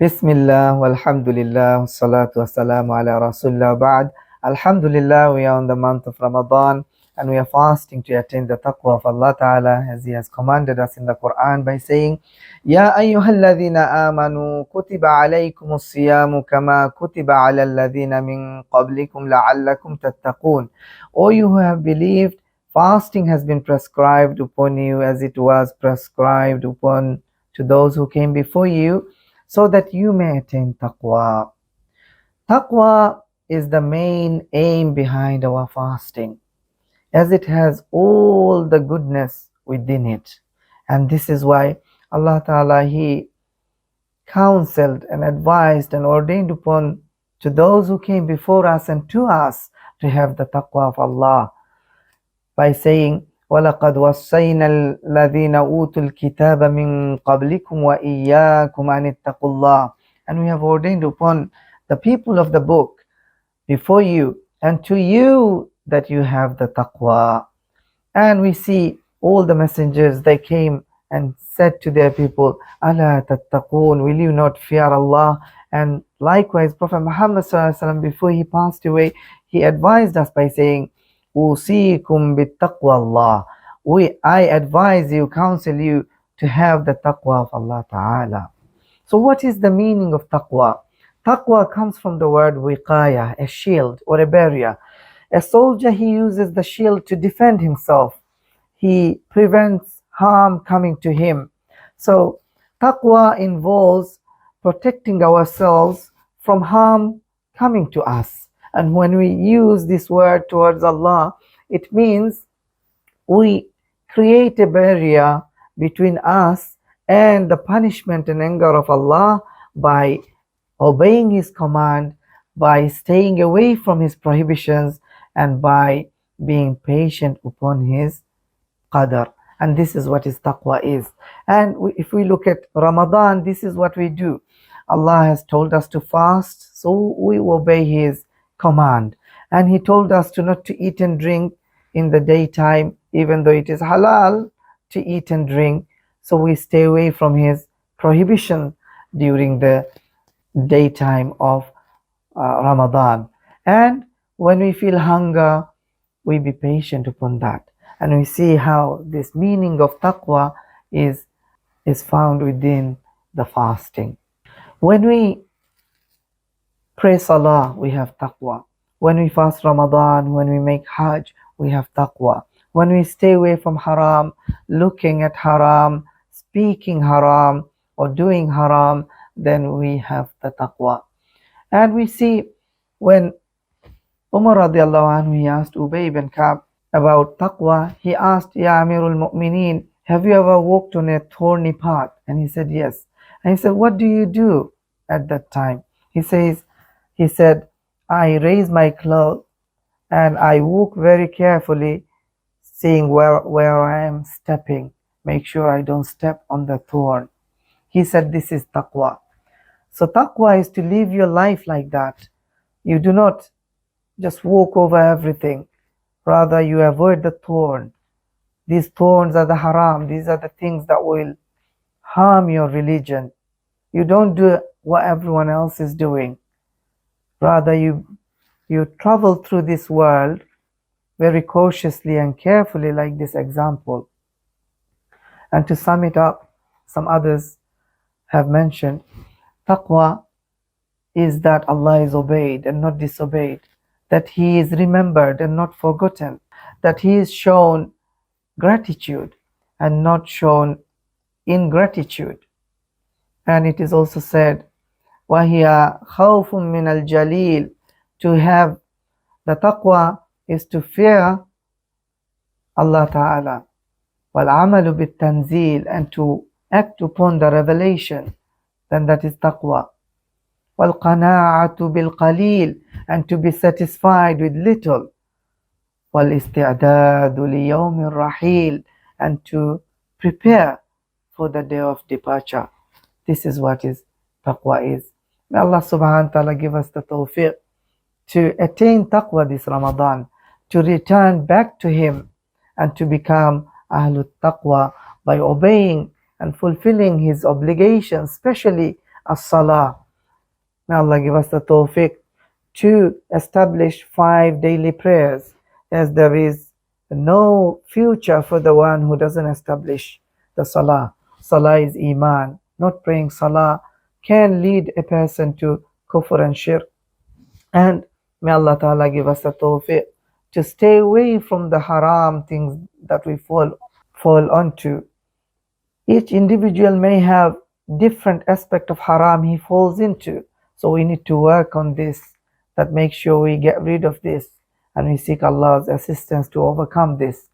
Bismillah, walhamdulillah, wassalatu wassalamu ala rasulillah ba'd. Alhamdulillah, we are on the month of Ramadan and we are fasting to attain the taqwa of Allah Ta'ala as He has commanded us in the Quran by saying, Ya ayyuhalladhina amanu kutiba alaykumus siyamu kama kutiba ala alladhina min qablikum la'allakum tattaqun. O you who have believed, fasting has been prescribed upon you as it was prescribed upon to those who came before you, so that you may attain taqwa. Taqwa is the main aim behind our fasting, as it has all the goodness within it. And this is why Allah Ta'ala, He counseled and advised and ordained upon to those who came before us and to us to have the taqwa of Allah by saying, وَلَقَدْ وَصَّيْنَا الَّذِينَ أُوتُوا الْكِتَابَ مِنْ قَبْلِكُمْ وَإِيَّاكُمْ أَنِ اتَّقُوا اللَّهَ. And we have ordained upon the people of the book before you and to you that you have the taqwa. And we see all the messengers, they came and said to their people, أَلَا تَتَّقُونَ, will you not fear Allah? And likewise, Prophet Muhammad ﷺ, before he passed away, he advised us by saying, أوصيكم بالتقوى الله. I advise you, counsel you to have the taqwa of Allah Ta'ala. So what is the meaning of taqwa? Taqwa comes from the word wiqaya, a shield or a barrier. A soldier, he uses the shield to defend himself. He prevents harm coming to him. So taqwa involves protecting ourselves from harm coming to us. And when we use this word towards Allah, it means we create a barrier between us and the punishment and anger of Allah by obeying His command, by staying away from His prohibitions, and by being patient upon His qadr. And this is what His taqwa is. And if we look at Ramadan, this is what we do. Allah has told us to fast, so we obey His command. And He told us to not to eat and drink in the daytime, even though it is halal to eat and drink. So we stay away from His prohibition during the daytime of Ramadan. And when we feel hunger, we be patient upon that. And we see how this meaning of taqwa is found within the fasting. When we pray salah, we have taqwa. When we fast Ramadan, when we make hajj, we have taqwa. When we stay away from haram, looking at haram, speaking haram, or doing haram, then we have the taqwa. And we see when Umar radiallahu anhu, he asked Ubay ibn Ka'b about taqwa, he asked, Ya Amirul Mu'mineen, have you ever walked on a thorny path? And he said, yes. And he said, what do you do at that time? He said, I raise my cloak and I walk very carefully, seeing where I am stepping. Make sure I don't step on the thorn. He said, this is taqwa. So taqwa is to live your life like that. You do not just walk over everything. Rather, you avoid the thorn. These thorns are the haram. These are the things that will harm your religion. You don't do what everyone else is doing. Rather, you travel through this world very cautiously and carefully, like this example. And to sum it up, some others have mentioned, taqwa is that Allah is obeyed and not disobeyed, that He is remembered and not forgotten, that He is shown gratitude and not shown ingratitude. And it is also said, وَهِيَ خَوْفٌ مِّنَ الْجَلِيلِ, to have the taqwa is to fear Allah Ta'ala. وَالْعَمَلُ بِالتَّنْزِيلِ, and to act upon the revelation, then that is taqwa. وَالْقَنَاعَةُ بِالْقَلِيلِ, and to be satisfied with little. وَالْإِسْتِعْدَادُ لِيَوْمِ الرَّحِيلِ, and to prepare for the day of departure. This is what is taqwa is. May Allah subhanahu wa ta'ala give us the tawfiq to attain taqwa this Ramadan, to return back to Him and to become Ahlul Taqwa by obeying and fulfilling His obligations, especially as-salah. May Allah give us the tawfiq to establish 5 daily prayers, as there is no future for the one who doesn't establish the salah. Salah is iman. Not praying salah can lead a person to kufr and shirk. And may Allah Ta'ala give us the tawfiq to stay away from the haram things that we fall onto. Each individual may have different aspect of haram he falls into. So we need to work on this, that make sure we get rid of this, and we seek Allah's assistance to overcome this.